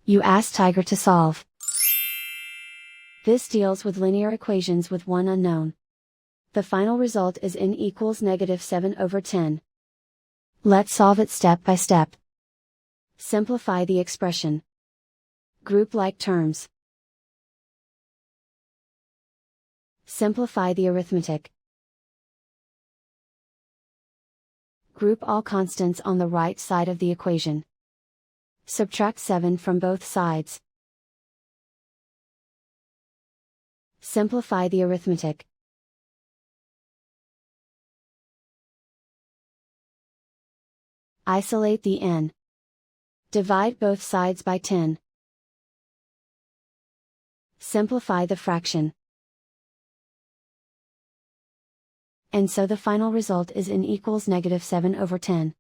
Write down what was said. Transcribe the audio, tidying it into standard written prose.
You ask Tiger to solve. This deals with linear equations with one unknown. The final result is n equals -7/10. Let's solve it step by step. Simplify the expression. Group like terms. Simplify the arithmetic. Group all constants on the right side of the equation. Subtract 7 from both sides. Simplify the arithmetic. Isolate the n. Divide both sides by 10. Simplify the fraction. And so the final result is n equals -7/10.